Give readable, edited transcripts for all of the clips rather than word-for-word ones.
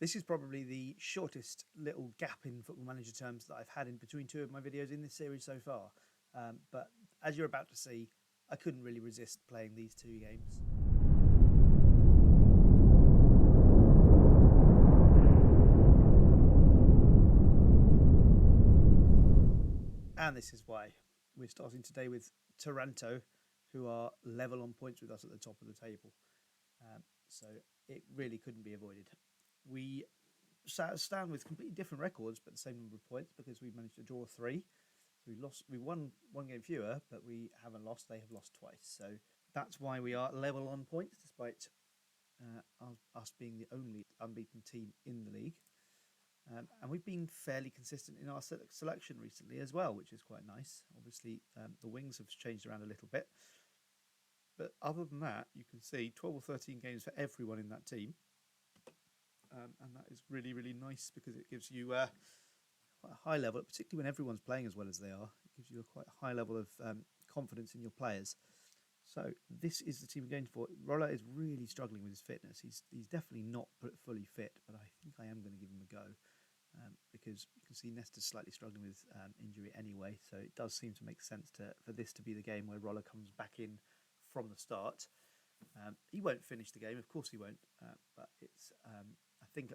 This is probably the shortest little gap in Football Manager terms that I've had in between two of my videos in this series so far. But as you're about to see, I couldn't really resist playing these two games. And this is why. We're starting today with Taranto, who are level on points with us at the top of the table. So it really couldn't be avoided. We stand with completely different records, but the same number of points because we've managed to draw 3. So we won one game fewer, but we haven't lost. They have lost twice. So that's why we are level on points, despite us being the only unbeaten team in the league. And we've been fairly consistent in our selection recently as well, which is quite nice. Obviously, the wings have changed around a little bit. But other than that, you can see 12 or 13 games for everyone in that team. And that is really, really nice because it gives you quite a high level, particularly when everyone's playing as well as they are. It gives you a quite high level of confidence in your players. So this is the team we're going for. Rolla is really struggling with his fitness. He's definitely not fully fit, but I think I am going to give him a go because you can see Nesta's slightly struggling with injury anyway. So it does seem to make sense for this to be the game where Rolla comes back in from the start. He won't finish the game, of course he won't, but it's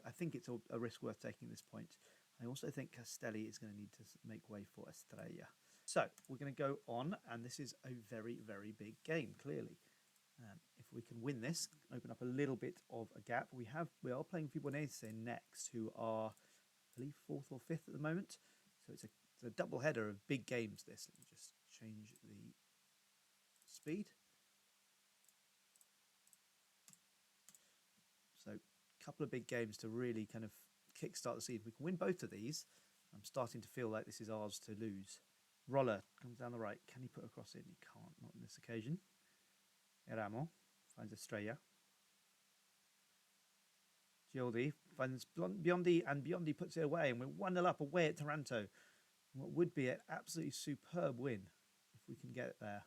I think it's a risk worth taking at this point. I also think Castelli is going to need to make way for Estrella. So we're going to go on, and this is a very, very big game, clearly. If we can win this, open up a little bit of a gap. We are playing Fibonacci next, who are, I believe, 4th or 5th at the moment. So it's a double header of big games, this. Let me just change the speed. So a couple of big games to really kind of kickstart the season. If we can win both of these, I'm starting to feel like this is ours to lose. Roller comes down the right. Can he put a cross in? He can't, not on this occasion. Eramo finds Estrella. Gioldi finds Biondi, and Biondi puts it away, and we're 1-0 up away at Taranto. What would be an absolutely superb win if we can get it there.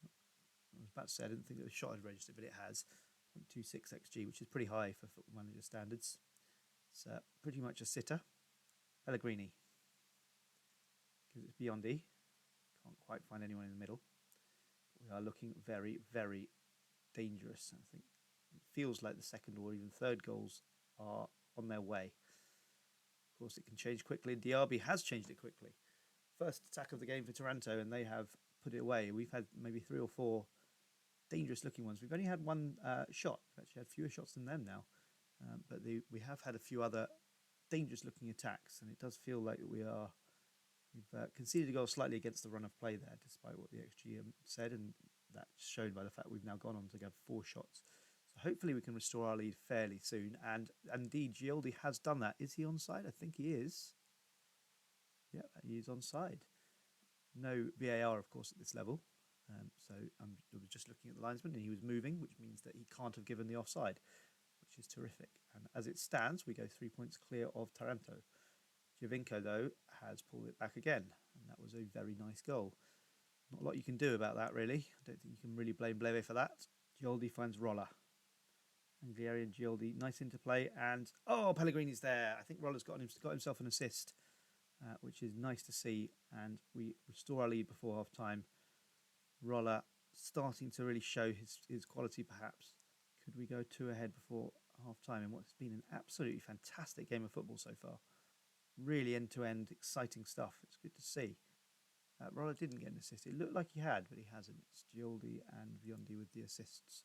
I was about to say I didn't think that the shot had registered, but it has. 0.26 XG, which is pretty high for Football Manager standards. It's pretty much a sitter. Pellegrini. Because it's Biondi. Can't quite find anyone in the middle. We are looking very, very dangerous. I think it feels like the second or even third goals are on their way. Of course, it can change quickly. Diaby has changed it quickly. First attack of the game for Taranto, and they have put it away. We've had maybe 3 or 4 dangerous looking ones. We've only had one shot. We've actually had fewer shots than them now. But we have had a few other dangerous looking attacks, and it does feel like we've conceded a goal slightly against the run of play there, despite what the XG said, and that's shown by the fact we've now gone on to have 4 shots. So hopefully we can restore our lead fairly soon, and indeed Gioldi has done that. Is he onside? I think he is. Yeah, he is onside. No VAR, of course, at this level. So I was just looking at the linesman, and he was moving, which means that he can't have given the offside, which is terrific. And as it stands, we go 3 points clear of Taranto. Giovinco, though, has pulled it back again, and that was a very nice goal. Not a lot you can do about that, really. I don't think you can really blame Bleve for that. Gioldi finds Rolla. Anglieri and Gioldi, nice interplay, and Pellegrini's there. I think Rolla's got himself an assist, which is nice to see, and we restore our lead before half-time. Rolla starting to really show his quality, perhaps. Could we go 2 ahead before half-time in what's been an absolutely fantastic game of football so far? Really end-to-end exciting stuff. It's good to see. Rolla didn't get an assist. It looked like he had, but he hasn't. It's Gioldi and Biondi with the assists.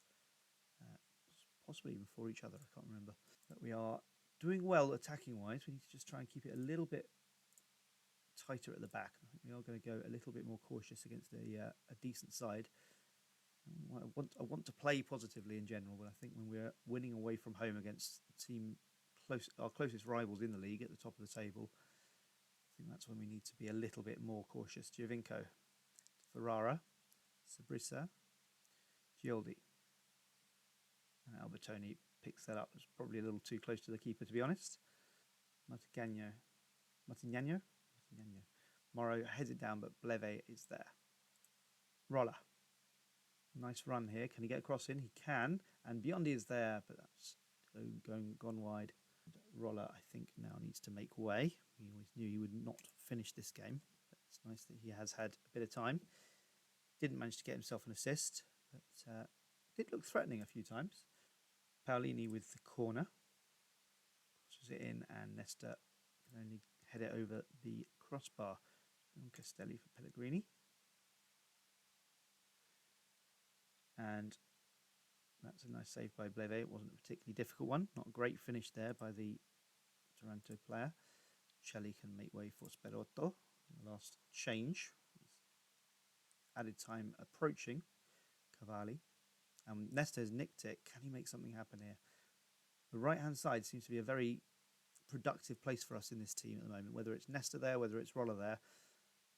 Possibly even for each other, I can't remember. But we are doing well attacking-wise. We need to just try and keep it a little bit tighter at the back. I think we are going to go a little bit more cautious against a decent side. I want to play positively in general, but I think when we're winning away from home against our closest rivals in the league at the top of the table, I think that's when we need to be a little bit more cautious. Giovinco, Ferrara, Sabrissa, Gioldi. And Albertoni picks that up. It's probably a little too close to the keeper, to be honest. Martignano. Morrow heads it down, but Bleve is there. Rolla. Nice run here. Can he get across in? He can. And Biondi is there, but that's gone wide. Roller, I think, now needs to make way. We always knew he would not finish this game, but it's nice that he has had a bit of time. Didn't manage to get himself an assist, but did look threatening a few times. Paolini with the corner. Crosses it in, and Nesta can only head it over the crossbar. And Castelli for Pellegrini. And that's a nice save by Bleve. It wasn't a particularly difficult one. Not a great finish there by the Taranto player. Celli can make way for Sperotto. The last change. Added time approaching. Cavalli. Nesta has nicked it. Can he make something happen here? The right-hand side seems to be a very productive place for us in this team at the moment. Whether it's Nesta there, whether it's Roller there,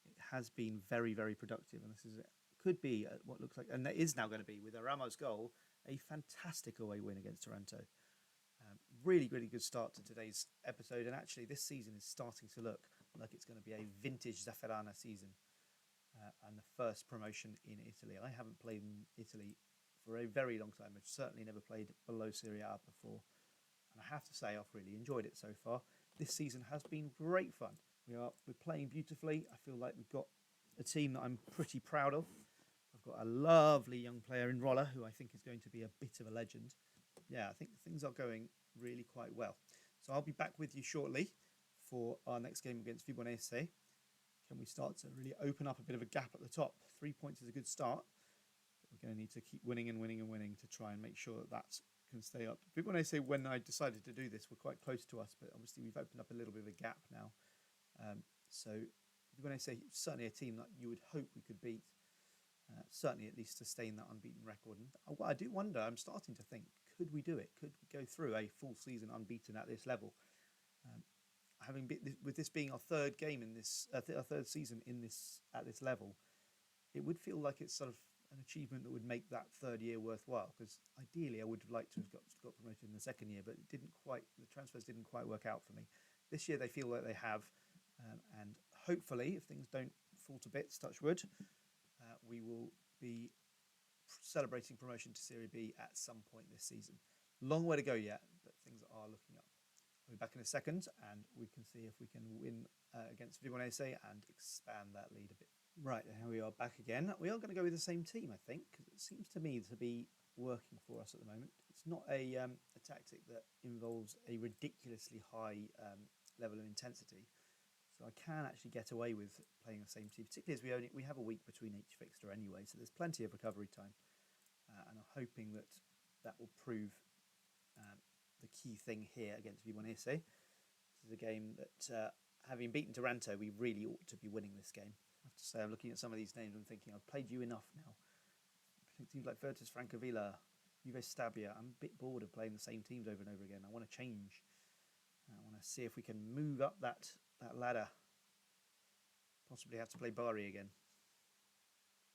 it has been very, very productive. And this is could be what looks like, and it is now going to be, with a Ramos goal, a fantastic away win against Taranto. Really, really good start to today's episode. And actually, this season is starting to look like it's going to be a vintage Zafferana season. And the first promotion in Italy. I haven't played in Italy for a very long time. I've certainly never played below Serie A before. And I have to say, I've really enjoyed it so far. This season has been great fun. We're playing beautifully. I feel like we've got a team that I'm pretty proud of. I've got a lovely young player in Roller, who I think is going to be a bit of a legend. Yeah, I think things are going really quite well. So I'll be back with you shortly for our next game against Vibonese. Can we start to really open up a bit of a gap at the top? 3 points is a good start. But we're going to need to keep winning and winning and winning to try and make sure that can stay up. Vibonese, when I decided to do this, were quite close to us, but obviously we've opened up a little bit of a gap now. So Vibonese, certainly a team that you would hope we could beat. Certainly at least sustain that unbeaten record. And I do wonder, I'm starting to think, could we do it? Could we go through a full season unbeaten at this level? With this being our third game in this, our third season in this at this level, it would feel like it's sort of an achievement that would make that third year worthwhile. Because ideally, I would have liked to have got promoted in the second year, but it didn't quite. The transfers didn't quite work out for me. This year, they feel like they have, and hopefully, if things don't fall to bits, touch wood, we will be celebrating promotion to Serie B at some point this season. Long way to go yet, but things are looking up. I'll be back in a second, and we can see if we can win against Vibonese and expand that lead a bit. Right, here we are back again. We are going to go with the same team, I think, because it seems to me to be working for us at the moment. It's not a tactic that involves a ridiculously high level of intensity. So I can actually get away with playing the same team, particularly as we have a week between each fixture anyway, so there's plenty of recovery time. And I'm hoping that will prove the key thing here against Vibonese. This is a game that, having beaten Taranto, we really ought to be winning this game. I have to say, I'm looking at some of these names and thinking, I've played you enough now. Teams like Virtus Francavilla, Juve Stabia, I'm a bit bored of playing the same teams over and over again. I want to change. I want to see if we can move up that ladder. Possibly have to play Bari again.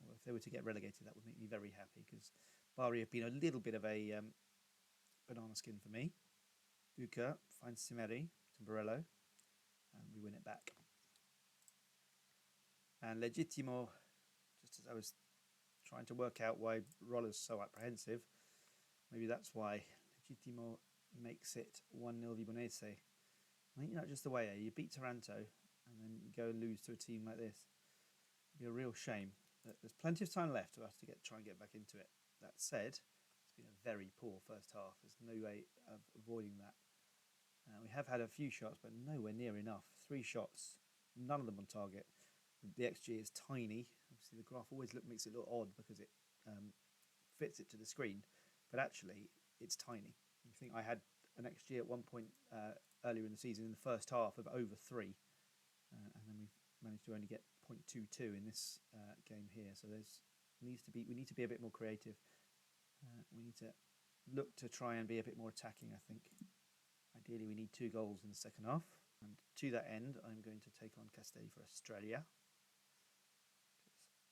Or if they were to get relegated, that would make me very happy, because Bari have been a little bit of a banana skin for me. Buca finds Cimeri to Borello, and we win it back. And Legittimo, just as I was trying to work out why Roller's so apprehensive, maybe that's why Legittimo makes it 1-0 Vibonese. I think not just the way you beat Taranto and then you go and lose to a team like this. It'd be a real shame. But there's plenty of time left for us to try and get back into it. That said, it's been a very poor first half. There's no way of avoiding that. We have had a few shots, but nowhere near enough. 3 shots, none of them on target. The XG is tiny. Obviously, the graph always makes it look odd because it fits it to the screen, but actually, it's tiny. You think I had an XG at one point earlier in the season in the first half of over 3, and then we've managed to only get 0.22 in this game here. So we need to be a bit more creative. We need to look to try and be a bit more attacking, I think. Ideally, we need 2 goals in the second half. And to that end, I'm going to take on Castelli for Australia.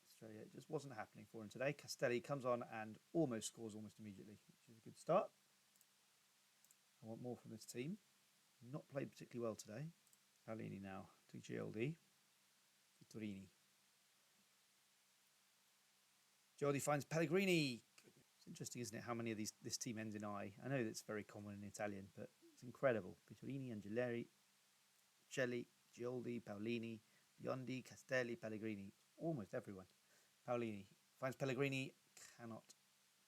Australia, it just wasn't happening for him today. Castelli comes on and almost scores almost immediately, which is a good start. I want more from this team. Not played particularly well today. Paolini now to Gioldi. Torini. Gioldi finds Pellegrini. It's interesting, isn't it, how many of this team ends in I. I know that's very common in Italian, but It's incredible. Pitorini, Angeleri, Celli, Gioldi, Paolini, Biondi, Castelli, Pellegrini. Almost everyone. Paolini finds Pellegrini, cannot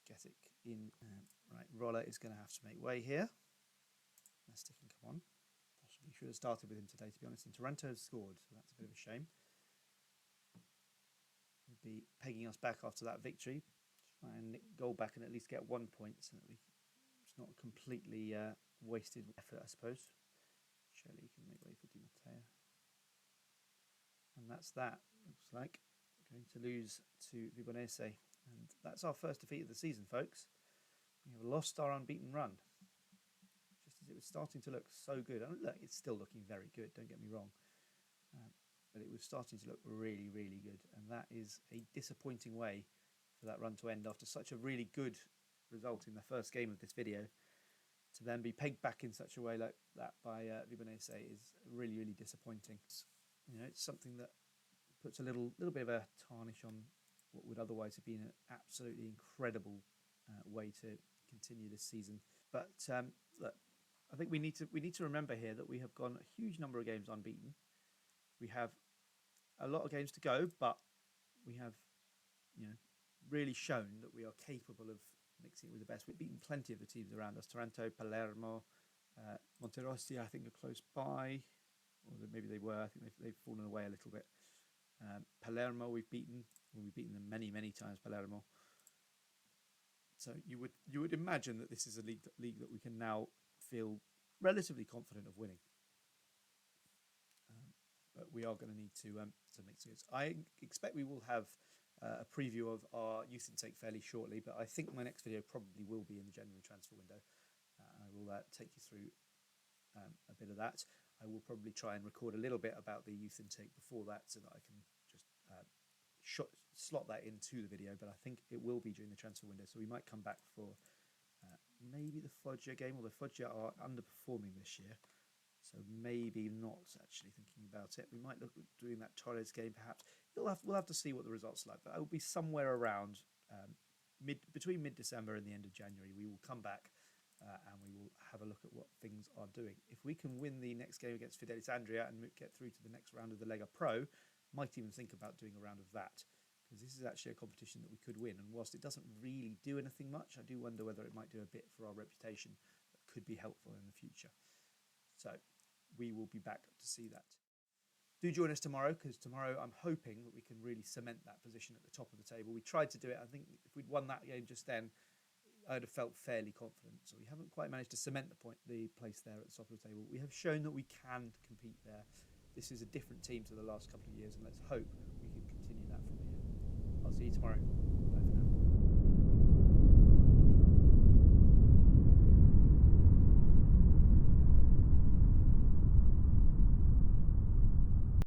get it in. Right, Roller is going to have to make way here. Mestic can come on. Possibly should have started with him today, to be honest. And Taranto has scored, so that's a bit of a shame. He'll be pegging us back after that victory. Try and nick goal back and at least get 1 point, so that it's not completely wasted effort, I suppose. Shelley can make way for Di Matteo. And that's that, looks like. Going to lose to Vibonese. And that's our first defeat of the season, folks. We have lost our unbeaten run. Just as it was starting to look so good. I mean, look, it's still looking very good, don't get me wrong. But it was starting to look really, really good. And that is a disappointing way for that run to end after such a really good result in the first game of this video. To then be pegged back in such a way like that by Vibonese is really, really disappointing. You know, it's something that puts a little bit of a tarnish on what would otherwise have been an absolutely incredible way to continue this season. But look, I think we need to remember here that we have gone a huge number of games unbeaten. We have a lot of games to go, but we have, you know, really shown that we are capable of mixing it with the best. We've beaten plenty of the teams around us. Taranto, Palermo, Monterossi, I think, are close by. Or maybe they were. I think they've fallen away a little bit. Palermo we've beaten. We've beaten them many, many times, Palermo. So you would imagine that this is a league that we can now feel relatively confident of winning. But we are going to need to mix it. I expect we will have a preview of our youth intake fairly shortly, but I think my next video probably will be in the January transfer window. I will take you through a bit of that. I will probably try and record a little bit about the youth intake before that so that I can just slot that into the video, but I think it will be during the transfer window, so we might come back for maybe the Foggia game, although Foggia are underperforming this year, so maybe not actually thinking about it. We might look at doing that Torres game perhaps. We'll have to see what the results are like, but it will be somewhere around between mid-December and the end of January. We will come back and we will have a look at what things are doing. If we can win the next game against Fidelis Andria and get through to the next round of the Lega Pro, might even think about doing a round of that, because this is actually a competition that we could win. And whilst it doesn't really do anything much, I do wonder whether it might do a bit for our reputation that could be helpful in the future. So we will be back to see that. Do join us tomorrow, because tomorrow I'm hoping that we can really cement that position at the top of the table. We tried to do it. I think if we'd won that game just then, I'd have felt fairly confident. So we haven't quite managed to cement the place there at the top of the table. We have shown that we can compete there. This is a different team to the last couple of years, and let's hope we can continue that from here. I'll see you tomorrow.